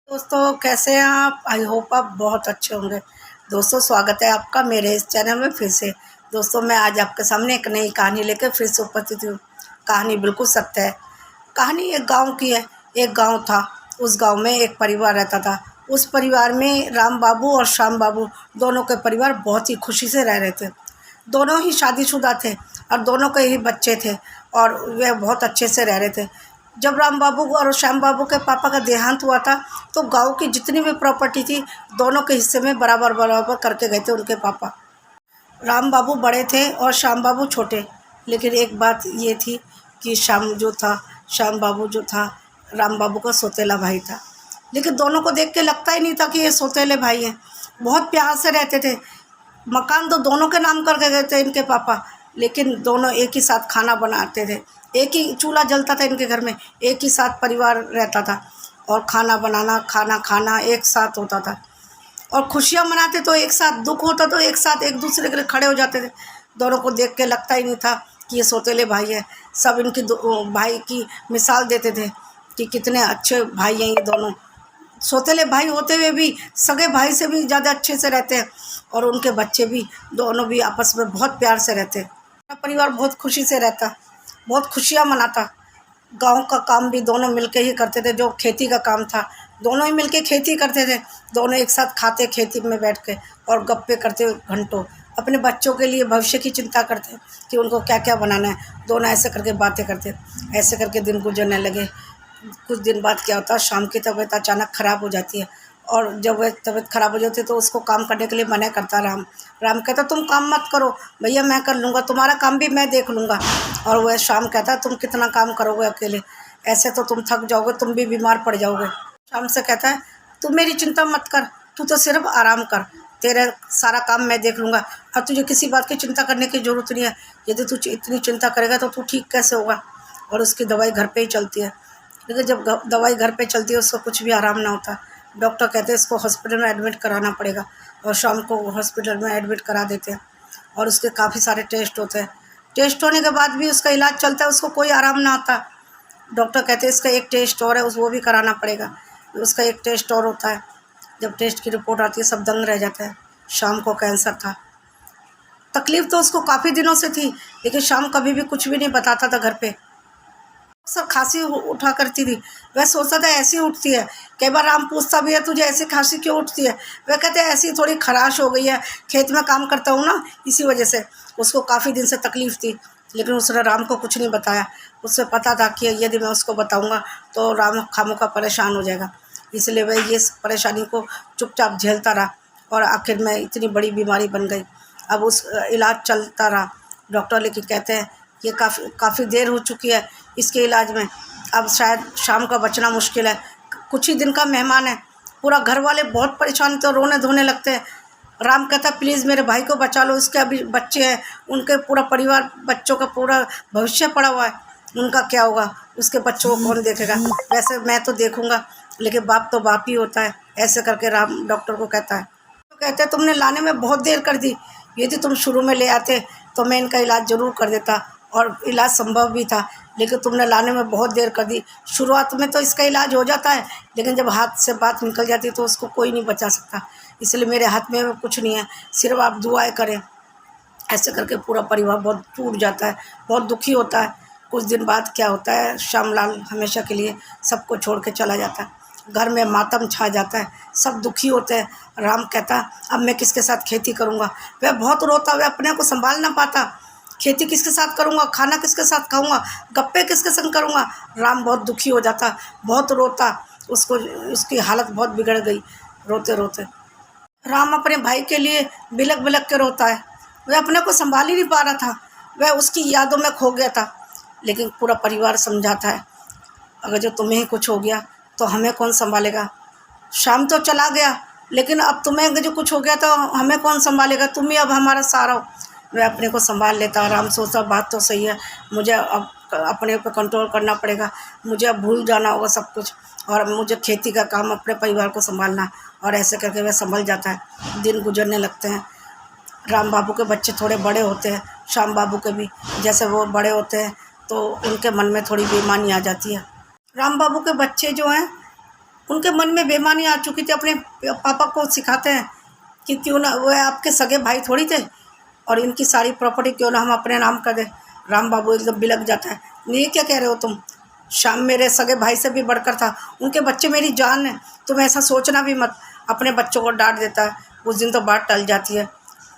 दोस्तों, कैसे हैं आप? आई होप आप बहुत अच्छे होंगे। दोस्तों, स्वागत है आपका मेरे इस चैनल में फिर से। दोस्तों, मैं आज आपके सामने एक नई कहानी लेकर फिर से उपस्थित हूँ। कहानी बिल्कुल सत्य है। कहानी एक गांव की है। एक गांव था। उस गांव में एक परिवार रहता था। उस परिवार में राम बाबू और श्याम बाबू दोनों के परिवार बहुत ही खुशी से रह रहे थे। दोनों ही शादीशुदा थे और दोनों के ही बच्चे थे और वे बहुत अच्छे से रह रहे थे। जब राम बाबू और श्याम बाबू के पापा का देहांत हुआ था तो गांव की जितनी भी प्रॉपर्टी थी दोनों के हिस्से में बराबर बराबर करके गए थे उनके पापा। राम बाबू बड़े थे और श्याम बाबू छोटे। लेकिन एक बात ये थी कि श्याम बाबू जो था राम बाबू का सौतेला भाई था। लेकिन दोनों को देख के लगता ही नहीं था कि ये सौतेले भाई हैं। बहुत प्यार से रहते थे। मकान तो दोनों के नाम करके गए थे इनके पापा। लेकिन दोनों एक ही साथ खाना बनाते थे। एक ही चूल्हा जलता था इनके घर में। एक ही साथ परिवार रहता था और खाना बनाना खाना खाना एक साथ होता था। और खुशियाँ मनाते तो एक साथ, दुख होता तो एक साथ एक दूसरे के लिए खड़े हो जाते थे। दोनों को देख के लगता ही नहीं था कि ये सौतेले भाई हैं। सब इनकी भाई की मिसाल देते थे कि कितने अच्छे भाई हैं ये दोनों। सौतेले भाई होते हुए भी सगे भाई से भी ज़्यादा अच्छे से रहते हैं और उनके बच्चे भी दोनों भी आपस में बहुत प्यार से रहते हैं। परिवार बहुत खुशी से रहता, बहुत खुशियाँ मनाता। गांव का काम भी दोनों मिलके ही करते थे। जो खेती का काम था दोनों ही मिलके खेती करते थे। दोनों एक साथ खाते खेती में बैठ के और गप्पे करते घंटों। अपने बच्चों के लिए भविष्य की चिंता करते कि उनको क्या क्या बनाना है। दोनों ऐसे करके बातें करते। ऐसे करके दिन गुजरने लगे। कुछ दिन बाद क्या होता है, शाम की तबीयत अचानक ख़राब हो जाती है और जब वह तबीयत ख़राब हो जाती है तो उसको काम करने के लिए मना करता राम। राम कहता तुम काम मत करो भैया, मैं कर लूँगा, तुम्हारा काम भी मैं देख लूँगा। और वह शाम कहता तुम कितना काम करोगे अकेले, ऐसे तो तुम थक जाओगे, तुम भी बीमार पड़ जाओगे। शाम से कहता है तू मेरी चिंता मत कर, तू तो सिर्फ आराम कर, तेरे सारा काम मैं देख लूँगा। अब तुझे किसी बात की चिंता करने की ज़रूरत नहीं है। यदि तू इतनी चिंता करेगा तो तू ठीक कैसे होगा। और उसकी दवाई घर पे ही चलती है। लेकिन जब दवाई घर पे चलती है उसको कुछ भी आराम ना होता। डॉक्टर कहते हैं इसको हॉस्पिटल में एडमिट कराना पड़ेगा और शाम को हॉस्पिटल में एडमिट करा देते हैं और उसके काफ़ी सारे टेस्ट होते हैं। टेस्ट होने के बाद भी उसका इलाज चलता है, उसको कोई आराम ना आता। डॉक्टर कहते हैं इसका एक टेस्ट और है, वो भी कराना पड़ेगा। उसका एक टेस्ट और होता है। जब टेस्ट की रिपोर्ट आती है सब दंग रह जाता है। शाम को कैंसर था। तकलीफ़ तो उसको काफ़ी दिनों से थी लेकिन शाम कभी भी कुछ भी नहीं बताता था घर पे। अक्सर खांसी उठा करती थी। वह सोचता था ऐसी उठती है। कई बार राम पूछता भी है तुझे ऐसी खांसी क्यों उठती है। वह कहते हैं ऐसी थोड़ी खराश हो गई है, खेत में काम करता हूँ ना इसी वजह से। उसको काफ़ी दिन से तकलीफ़ थी लेकिन उसने राम को कुछ नहीं बताया। उससे पता था कि यदि मैं उसको बताऊँगा तो राम खामोखा परेशान हो जाएगा। इसलिए वह ये परेशानी को चुपचाप झेलता रहा और आखिर में इतनी बड़ी बीमारी बन गई। अब उस इलाज चलता रहा। डॉक्टर लेकिन कहते हैं ये काफ़ी देर हो चुकी है इसके इलाज में, अब शायद शाम का बचना मुश्किल है। कुछ ही दिन का मेहमान है। पूरा घर वाले बहुत परेशान थे, रोने धोने लगते हैं। राम कहता प्लीज़ मेरे भाई को बचा लो, इसके अभी बच्चे हैं, उनके पूरा परिवार, बच्चों का पूरा भविष्य पड़ा हुआ है, उनका क्या होगा, उसके बच्चों को कौन देखेगा। वैसे मैं तो देखूँगा लेकिन बाप तो बाप ही होता है। ऐसे करके राम डॉक्टर को कहता है। तो कहते हैं तुमने लाने में बहुत देर कर दी, यदि तुम शुरू में ले आते तो मैं इनका इलाज ज़रूर कर देता और इलाज संभव भी था। लेकिन तुमने लाने में बहुत देर कर दी। शुरुआत में तो इसका इलाज हो जाता है लेकिन जब हाथ से बात निकल जाती है तो उसको कोई नहीं बचा सकता। इसलिए मेरे हाथ में कुछ नहीं है, सिर्फ आप दुआएं करें। ऐसे करके पूरा परिवार बहुत टूट जाता है, बहुत दुखी होता है। कुछ दिन बाद क्या होता है, श्यामलाल हमेशा के लिए सबको छोड़ के चला जाता है। घर में मातम छा जाता है, सब दुखी होते हैं। राम कहता अब मैं किसके साथ खेती करूँगा। वह बहुत रोता, वह अपने को संभाल ना पाता। खेती किसके साथ करूँगा, खाना किसके साथ खाऊँगा, गप्पे किसके संग करूँगा। राम बहुत दुखी हो जाता, बहुत रोता। उसको उसकी हालत बहुत बिगड़ गई रोते रोते। राम अपने भाई के लिए बिलख बिलख के रोता है। वह अपने को संभाल ही नहीं पा रहा था, वह उसकी यादों में खो गया था। लेकिन पूरा परिवार समझाता है अगर जो तुम्हें ही कुछ हो गया तो हमें कौन संभालेगा। शाम तो चला गया लेकिन अब तुम्हें जो कुछ हो गया तो हमें कौन संभालेगा, तुम ही अब हमारा सहारा हो। वह अपने को संभाल लेता। राम सोचता बात तो सही है, मुझे अब अपने ऊपर कंट्रोल करना पड़ेगा, मुझे अब भूल जाना होगा सब कुछ और मुझे खेती का काम, अपने परिवार को संभालना। और ऐसे करके वह संभल जाता है। दिन गुजरने लगते हैं। राम बाबू के बच्चे थोड़े बड़े होते हैं, श्याम बाबू के भी। जैसे वो बड़े होते हैं तो उनके मन में थोड़ी बेईमानी आ जाती है। राम बाबू के बच्चे जो हैं उनके मन में बेईमानी आ चुकी थी। अपने पापा को सिखाते हैं कि क्यों ना, वो आपके सगे भाई थोड़ी थे, और इनकी सारी प्रॉपर्टी क्यों ना हम अपने नाम कर दें। राम बाबू एकदम बिलक जाता है, ये क्या कह रहे हो तुम, श्याम मेरे सगे भाई से भी बढ़कर था, उनके बच्चे मेरी जान है, तुम ऐसा सोचना भी मत। अपने बच्चों को डांट देता है। उस दिन तो बात टल जाती है,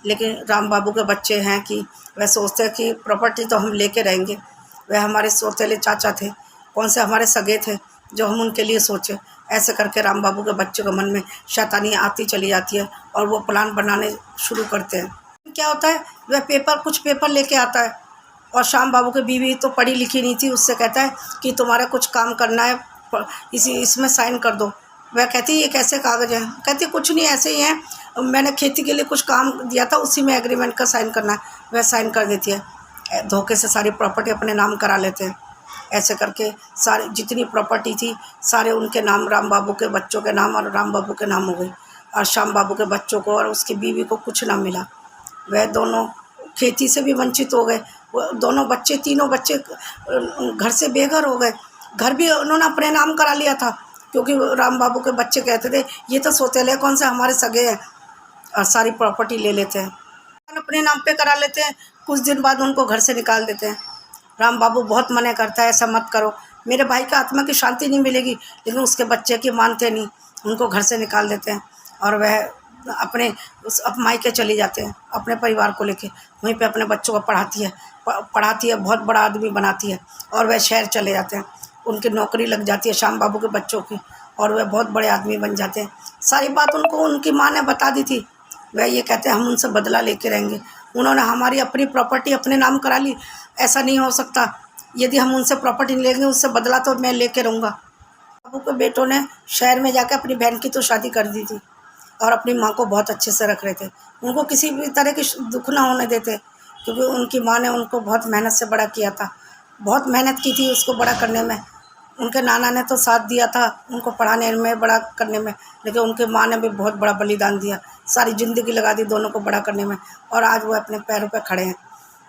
लेकिन राम बाबू के बच्चे हैं कि वह सोचते हैं कि प्रॉपर्टी तो हम लेके रहेंगे। वह हमारे सौतेले चाचा थे, कौन से हमारे सगे थे जो हम उनके लिए सोचे। ऐसे करके राम बाबू के बच्चों के मन में शैतानी आती चली जाती है और वो प्लान बनाने शुरू करते हैं। क्या होता है, वह कुछ पेपर लेके आता है, और श्याम बाबू की बीवी तो पढ़ी लिखी नहीं थी, उससे कहता है कि तुम्हारा कुछ काम करना है, इसमें साइन कर दो। वह कहती है ये कैसे कागज़ हैं, कहती कुछ नहीं, ऐसे ही हैं, मैंने खेती के लिए कुछ काम दिया था, उसी में एग्रीमेंट का साइन करना है। वह साइन कर देती है। धोखे से सारी प्रॉपर्टी अपने नाम करा लेते हैं। ऐसे करके सारी जितनी प्रॉपर्टी थी सारे उनके नाम, राम बाबू के बच्चों के नाम और राम बाबू के नाम हो गई, और श्याम बाबू के बच्चों को और उसकी बीवी को कुछ ना मिला। वह दोनों खेती से भी वंचित हो गए। वो दोनों बच्चे, तीनों बच्चे घर से बेघर हो गए। घर भी उन्होंने अपने नाम करा लिया था, क्योंकि राम बाबू के बच्चे कहते थे ये तो सौतेले कौन से हमारे सगे हैं, और सारी प्रॉपर्टी ले लेते हैं, अपने नाम पे करा लेते हैं। कुछ दिन बाद उनको घर से निकाल देते हैं। राम बाबू बहुत मना करता है, ऐसा मत करो, मेरे भाई का आत्मा की शांति नहीं मिलेगी, लेकिन उसके बच्चे की मानते नहीं, उनको घर से निकाल देते हैं। और वह अपने मायके चली जाते हैं अपने परिवार को लेके। वहीं पे अपने बच्चों को पढ़ाती है, बहुत बड़ा आदमी बनाती है, और वह शहर चले जाते हैं। उनकी नौकरी लग जाती है श्याम बाबू के बच्चों की, और वह बहुत बड़े आदमी बन जाते हैं। सारी बात उनको उनकी माँ ने बता दी थी। वह ये कहते हैं हम उनसे बदला लेके रहेंगे, उन्होंने हमारी अपनी प्रॉपर्टी अपने नाम करा ली, ऐसा नहीं हो सकता, यदि हम उनसे प्रॉपर्टी नहीं लेंगे उससे बदला तो मैं लेके रहूँगा। बाबू के बेटों ने शहर में जाकर अपनी बहन की तो शादी कर दी थी, और अपनी माँ को बहुत अच्छे से रख रहे थे। उनको किसी भी तरह की दुख ना होने देते, क्योंकि उनकी माँ ने उनको बहुत मेहनत से बड़ा किया था, बहुत मेहनत की थी उसको बड़ा करने में। उनके नाना ने तो साथ दिया था उनको पढ़ाने में, बड़ा करने में, लेकिन उनकी माँ ने भी बहुत बड़ा बलिदान दिया, सारी ज़िंदगी लगा दी दोनों को बड़ा करने में, और आज वो अपने पैरों पे खड़े हैं।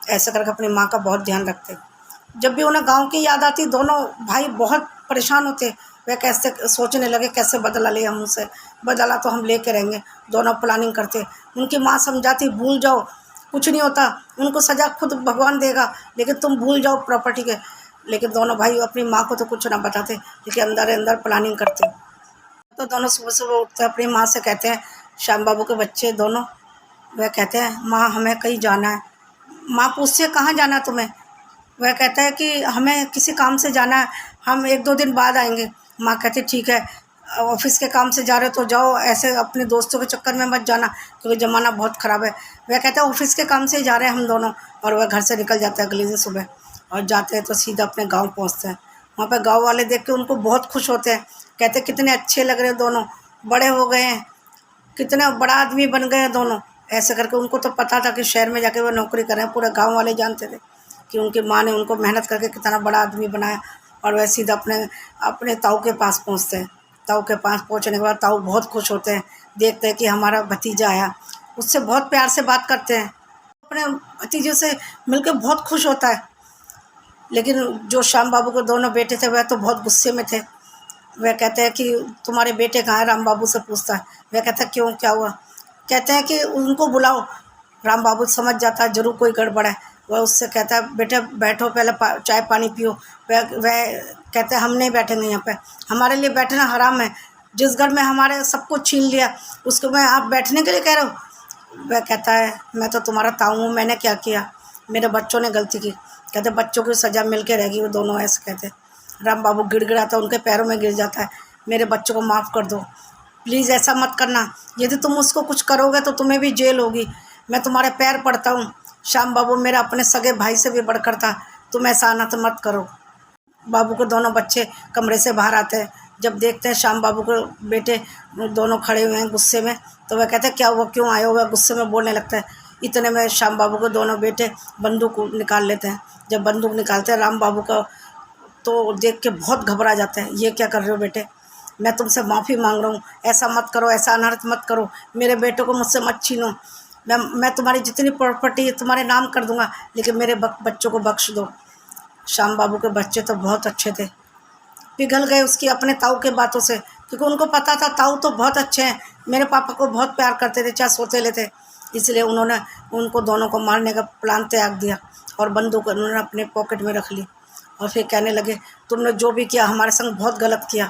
ऐसे करके अपनी माँ का बहुत ध्यान रखते। जब भी उन्हें गांव की याद आती, दोनों भाई बहुत परेशान होते। वे कैसे सोचने लगे कैसे बदला ले हम उनसे, बदला तो हम लेके रहेंगे। दोनों प्लानिंग करते। उनकी माँ समझाती भूल जाओ, कुछ नहीं होता, उनको सज़ा खुद भगवान देगा, लेकिन तुम भूल जाओ प्रॉपर्टी के। लेकिन दोनों भाई अपनी माँ को तो कुछ ना बताते, लेकिन अंदर अंदर प्लानिंग करते। तो दोनों सुबह सुबह उठते अपनी माँ से कहते हैं, श्याम बाबू के बच्चे दोनों, वह कहते हैं माँ हमें कहीं जाना है। माँ पूछती है कहाँ जाना है तुम्हें। वह कहता है कि हमें किसी काम से जाना है, हम 1-2 दिन बाद आएंगे। माँ कहती ठीक है, ऑफिस के काम से जा रहे हो तो जाओ, ऐसे अपने दोस्तों के चक्कर में मत जाना, क्योंकि ज़माना बहुत ख़राब है। वह कहता है ऑफिस के काम से ही जा रहे हैं हम दोनों, और वह घर से निकल जाता है अगले दिन सुबह, और जाते हैं तो सीधा अपने गाँव पहुँचते हैं। वहाँ पर गाँव वाले देख के उनको बहुत खुश होते हैं, कहते कितने अच्छे लग रहे हैं दोनों, बड़े हो गए हैं, कितने बड़ा आदमी बन गए हैं दोनों। ऐसे करके उनको तो पता था कि शहर में जाके वो नौकरी करें, पूरे गांव वाले जानते थे कि उनकी माँ ने उनको मेहनत करके कितना बड़ा आदमी बनाया। और वह सीधा अपने अपने ताऊ के पास पहुंचते हैं। ताऊ के पास पहुंचने के बाद ताऊ बहुत खुश होते हैं, देखते हैं कि हमारा भतीजा आया, उससे बहुत प्यार से बात करते हैं, अपने भतीजे से मिलकर बहुत खुश होता है। लेकिन जो श्याम बाबू के दोनों बेटे थे वह तो बहुत गुस्से में थे। वह कहते हैं कि तुम्हारे बेटे कहाँ हैं, राम बाबू से पूछता है। वह कहता है क्यों, क्या हुआ। कहते हैं कि उनको बुलाओ। राम बाबू समझ जाता है जरूर कोई गड़बड़ है। वह उससे कहता है बेटे बैठो, पहले चाय पानी पियो। वह कहते हैं हम नहीं बैठेंगे यहाँ पे, हमारे लिए बैठना हराम है, जिस घर में हमारे सब कुछ छीन लिया उसको मैं आप बैठने के लिए कह रहे हो। वह कहता है मैं तो तुम्हारा ताऊ हूँ, मैंने क्या किया, मेरे बच्चों ने गलती की। कहते बच्चों की सज़ा मिल के रहेगी। वो दोनों ऐसे कहते। राम बाबू गिड़गिड़ाता, उनके पैरों में गिर जाता है, मेरे बच्चों को माफ़ कर दो, प्लीज़ ऐसा मत करना, यदि तुम उसको कुछ करोगे तो तुम्हें भी जेल होगी, मैं तुम्हारे पैर पड़ता हूँ। श्याम बाबू मेरा अपने सगे भाई से भी बढ़कर था, तुम ऐसा अनर्थ मत करो। बाबू के दोनों बच्चे कमरे से बाहर आते हैं, जब देखते हैं श्याम बाबू के बेटे दोनों खड़े हुए हैं गुस्से में, तो वह कहते हैं क्या हुआ, क्यों आए हो। वह गुस्से में बोलने लगता है। इतने में श्याम बाबू के दोनों बेटे बंदूक निकाल लेते हैं। जब बंदूक निकालते हैं राम बाबू का तो देख के बहुत घबरा जाते हैं। ये क्या कर रहे हो बेटे, मैं तुमसे माफ़ी मांग रहा हूँ, ऐसा मत करो, ऐसा अनर्थ मत करो, मेरे बेटों को मुझसे मत छीनो, मैं तुम्हारी जितनी प्रॉपर्टी तुम्हारे नाम कर दूंगा, लेकिन मेरे बच्चों को बख्श दो। श्याम बाबू के बच्चे तो बहुत अच्छे थे, पिघल गए उसकी अपने ताऊ के बातों से, क्योंकि उनको पता था ताऊ तो बहुत अच्छे हैं, मेरे पापा को बहुत प्यार करते थे, चाहे सौतेले थे। इसलिए उन्होंने उनको दोनों को मारने का प्लान त्याग दिया और बंदूक उन्होंने अपने पॉकेट में रख ली और फिर कहने लगे, तुमने जो भी किया हमारे संग बहुत गलत किया।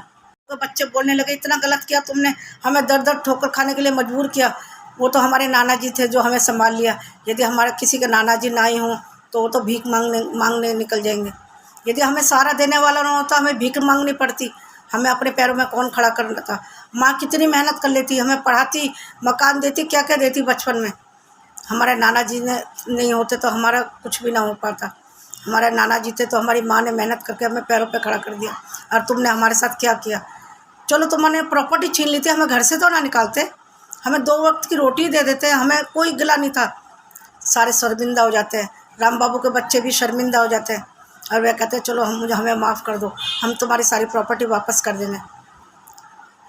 तो बच्चे बोलने लगे, इतना गलत किया तुमने, हमें दर दर ठोकर खाने के लिए मजबूर किया। वो तो हमारे नाना जी थे जो हमें संभाल लिया, यदि हमारे किसी के नाना जी ना ही हों तो वो तो भीख मांगने निकल जाएंगे। यदि हमें सहारा देने वाला ना होता, हमें भीख मांगनी पड़ती, हमें अपने पैरों में कौन खड़ा करना था। माँ कितनी मेहनत कर लेती, हमें पढ़ाती, मकान देती, क्या क्या देती बचपन में। हमारे नाना जी ने नहीं होते तो हमारा कुछ भी ना हो पाता। हमारे नाना जी थे तो हमारी माँ ने मेहनत करके हमें पैरों पे खड़ा कर दिया, और तुमने हमारे साथ क्या किया। चलो तुमने प्रॉपर्टी छीन ली थी, हमें घर से तो ना निकालते, हमें 2 वक्त की रोटी दे देते, हमें कोई गिला नहीं था। सारे शर्मिंदा हो जाते हैं, राम बाबू के बच्चे भी शर्मिंदा हो जाते हैं और वे कहते हैं, चलो हमें माफ़ कर दो, हम तुम्हारी सारी प्रॉपर्टी वापस कर देंगे।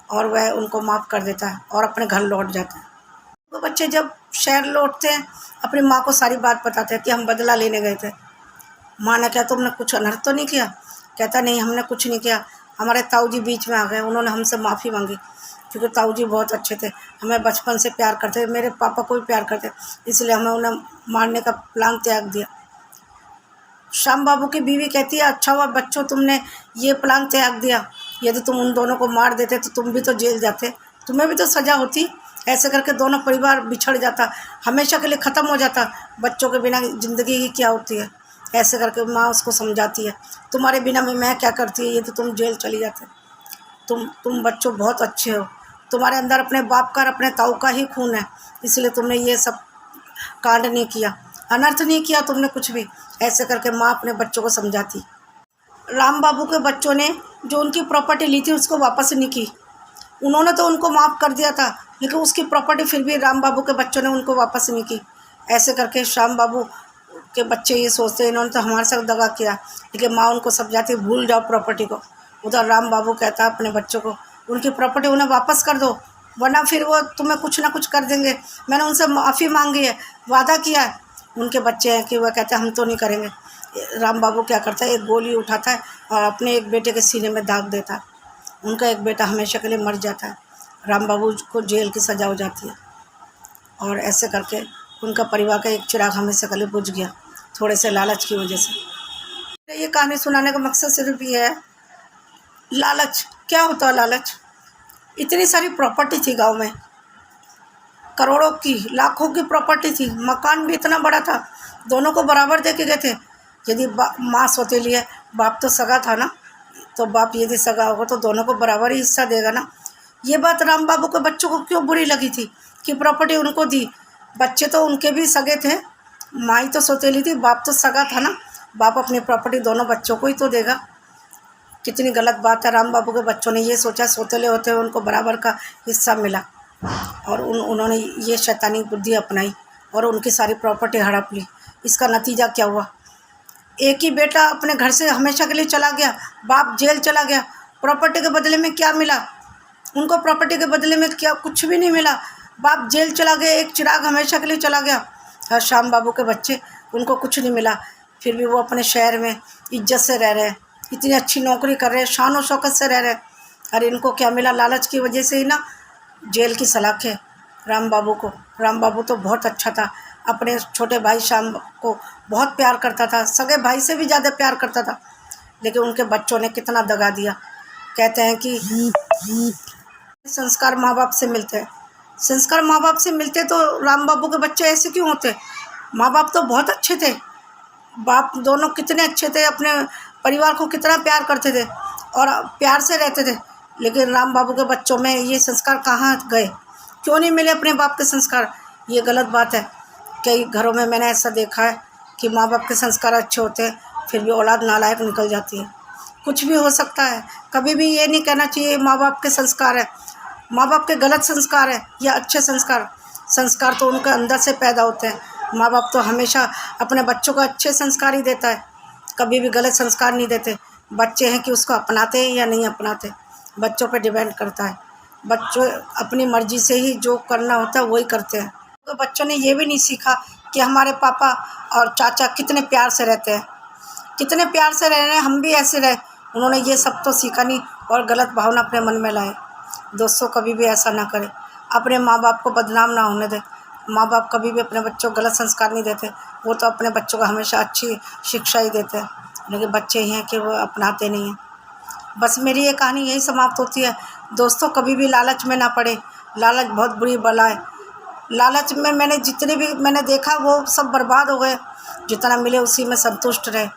और वह उनको माफ़ कर देता है और अपने घर लौट जाते हैं। वो बच्चे जब शहर लौटते हैं, अपनी माँ को सारी बात बताते हैं कि हम बदला लेने गए थे। माँ ने कहा, तुमने कुछ अनर्थ तो नहीं किया। कहता, नहीं हमने कुछ नहीं किया, हमारे ताऊ जी बीच में आ गए, उन्होंने हमसे माफ़ी मांगी, क्योंकि ताऊ जी बहुत अच्छे थे, हमें बचपन से प्यार करते थे, मेरे पापा को भी प्यार करते, इसलिए हमें उन्हें मारने का प्लान त्याग दिया। श्याम बाबू की बीवी कहती है, अच्छा हुआ बच्चों तुमने ये प्लान त्याग दिया, यदि तुम उन दोनों को मार देते तो तुम भी तो जेल जाते, तुम्हें भी तो सज़ा होती। ऐसे करके दोनों परिवार बिछड़ जाता, हमेशा के लिए ख़त्म हो जाता। बच्चों के बिना ज़िंदगी की क्या होती है। ऐसे करके माँ उसको समझाती है, तुम्हारे बिना मैं क्या करती है, ये तो तुम जेल चली जाते। तुम बच्चों बहुत अच्छे हो, तुम्हारे अंदर अपने बाप का और अपने ताऊ का ही खून है, इसलिए तुमने ये सब कांड नहीं किया, अनर्थ नहीं किया तुमने कुछ भी। ऐसे करके माँ अपने बच्चों को समझाती। राम बाबू के बच्चों ने जो उनकी प्रॉपर्टी ली थी उसको वापस नहीं की। उन्होंने तो उनको माफ़ कर दिया था, लेकिन उसकी प्रॉपर्टी फिर भी राम बाबू के बच्चों ने उनको वापस नहीं की। ऐसे करके श्याम बाबू के बच्चे ये सोचते हैं, इन्होंने तो हमारे साथ दगा किया, लेकिन माँ उनको समझाती, भूल जाओ प्रॉपर्टी को। उधर राम बाबू कहता है अपने बच्चों को, उनकी प्रॉपर्टी उन्हें वापस कर दो, वरना फिर वो तुम्हें कुछ ना कुछ कर देंगे। मैंने उनसे माफ़ी मांगी है, वादा किया है। उनके बच्चे हैं कि वह कहते हैं हम तो नहीं करेंगे। राम बाबू क्या करता है, एक गोली उठाता है और अपने एक बेटे के सीने में दाग देता है। उनका एक बेटा हमेशा के लिए मर जाता है, राम बाबू को जेल की सज़ा हो जाती है। और ऐसे करके उनका परिवार का एक चिराग हमेशा के लिए बुझ गया, थोड़े से लालच की वजह से। ये कहानी सुनाने का मकसद सिर्फ ये है, लालच क्या होता है। लालच, इतनी सारी प्रॉपर्टी थी गांव में, करोड़ों की लाखों की प्रॉपर्टी थी, मकान भी इतना बड़ा था, दोनों को बराबर दे के गए थे। यदि माँ सौतेली है, बाप तो सगा था ना, तो बाप यदि सगा होगा तो दोनों को बराबर ही हिस्सा देगा ना। ये बात राम बाबू के बच्चों को क्यों बुरी लगी थी कि प्रॉपर्टी उनको दी। बच्चे तो उनके भी सगे थे, माँ ही तो सौतेली थी, बाप तो सगा था ना, बाप अपनी प्रॉपर्टी दोनों बच्चों को ही तो देगा। कितनी गलत बात है। राम बाबू के बच्चों ने ये सोचा सौतेले होते हुए उनको बराबर का हिस्सा मिला, और उन्होंने ये शैतानी बुद्धि अपनाई और उनकी सारी प्रॉपर्टी हड़प ली। इसका नतीजा क्या हुआ, एक ही बेटा अपने घर से हमेशा के लिए चला गया, बाप जेल चला गया। प्रॉपर्टी के बदले में क्या मिला उनको, प्रॉपर्टी के बदले में क्या, कुछ भी नहीं मिला। बाप जेल चला गया, एक चिराग हमेशा के लिए चला गया। और श्याम बाबू के बच्चे, उनको कुछ नहीं मिला, फिर भी वो अपने शहर में इज्जत से रह रहे हैं, इतनी अच्छी नौकरी कर रहे हैं, शान और शौकत से रह रहे हैं। और इनको क्या मिला, लालच की वजह से ही ना, जेल की सलाखें राम बाबू को। राम बाबू तो बहुत अच्छा था, अपने छोटे भाई श्याम को बहुत प्यार करता था, सगे भाई से भी ज़्यादा प्यार करता था, लेकिन उनके बच्चों ने कितना दगा दिया। कहते हैं कि संस्कार माँ बाप से मिलते हैं, संस्कार माँ बाप से मिलते तो राम बाबू के बच्चे ऐसे क्यों होते। माँ बाप तो बहुत अच्छे थे, बाप दोनों कितने अच्छे थे, अपने परिवार को कितना प्यार करते थे और प्यार से रहते थे, लेकिन राम बाबू के बच्चों में ये संस्कार कहाँ गए, क्यों नहीं मिले अपने बाप के संस्कार। ये गलत बात है। कई घरों में मैंने ऐसा देखा है कि माँ बाप के संस्कार अच्छे होते हैं, फिर भी औलाद नालायक निकल जाती है। कुछ भी हो सकता है, कभी भी ये नहीं कहना चाहिए माँ बाप के संस्कार है, माँ बाप के गलत संस्कार है या अच्छे संस्कार। संस्कार तो उनके अंदर से पैदा होते हैं। माँ बाप तो हमेशा अपने बच्चों को अच्छे संस्कार ही देता है, कभी भी गलत संस्कार नहीं देते। बच्चे हैं कि उसको अपनाते हैं या नहीं अपनाते, बच्चों पे डिपेंड करता है। बच्चों अपनी मर्ज़ी से ही जो करना होता है वही करते हैं। तो बच्चों ने ये भी नहीं सीखा कि हमारे पापा और चाचा कितने प्यार से रहते हैं, कितने प्यार से रह रहे हैं, हम भी ऐसे रहे। उन्होंने ये सब तो सीखा नहीं और गलत भावना अपने मन में लाए। दोस्तों कभी भी ऐसा ना करें, अपने माँ बाप को बदनाम ना होने दें। माँ बाप कभी भी अपने बच्चों को गलत संस्कार नहीं देते, वो तो अपने बच्चों को हमेशा अच्छी शिक्षा ही देते हैं, लेकिन बच्चे ही हैं कि वो अपनाते नहीं हैं। बस मेरी ये कहानी यही समाप्त होती है। दोस्तों कभी भी लालच में ना पड़े, लालच बहुत बुरी बला है। लालच में मैंने जितने भी मैंने देखा वो सब बर्बाद हो गए। जितना मिले उसी में संतुष्ट रहे।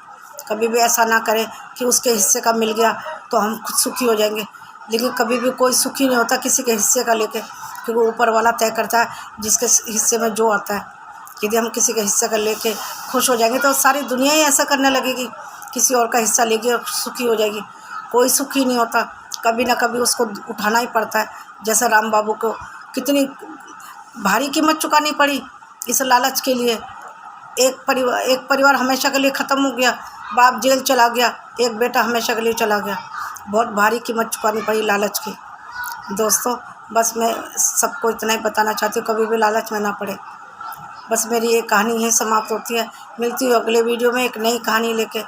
कभी भी ऐसा ना करें कि उसके हिस्से का मिल गया तो हम खुद सुखी हो जाएंगे, लेकिन कभी भी कोई सुखी नहीं होता किसी के हिस्से का लेके, क्योंकि ऊपर वाला तय करता है जिसके हिस्से में जो आता है। यदि हम किसी के हिस्से का लेके खुश हो जाएंगे तो सारी दुनिया ही ऐसा करने लगेगी, किसी और का हिस्सा लेके और सुखी हो जाएगी। कोई सुखी नहीं होता, कभी ना कभी उसको उठाना ही पड़ता है। जैसे राम बाबू को कितनी भारी कीमत चुकानी पड़ी इस लालच के लिए। एक परिवार हमेशा के लिए ख़त्म हो गया, बाप जेल चला गया, एक बेटा हमेशा के लिए चला गया। बहुत भारी कीमत चुकानी पड़ी लालच की। दोस्तों बस मैं सबको इतना ही बताना चाहती हूँ, कभी भी लालच में ना पड़े। बस मेरी ये कहानी यहीं समाप्त होती है। मिलती हूँ अगले वीडियो में एक नई कहानी लेके,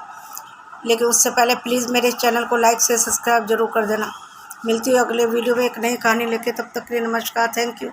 लेकिन उससे पहले प्लीज़ मेरे चैनल को लाइक से सब्सक्राइब जरूर कर देना। मिलती हूँ अगले वीडियो में एक नई कहानी लेके, तब तक के लिए नमस्कार, थैंक यू।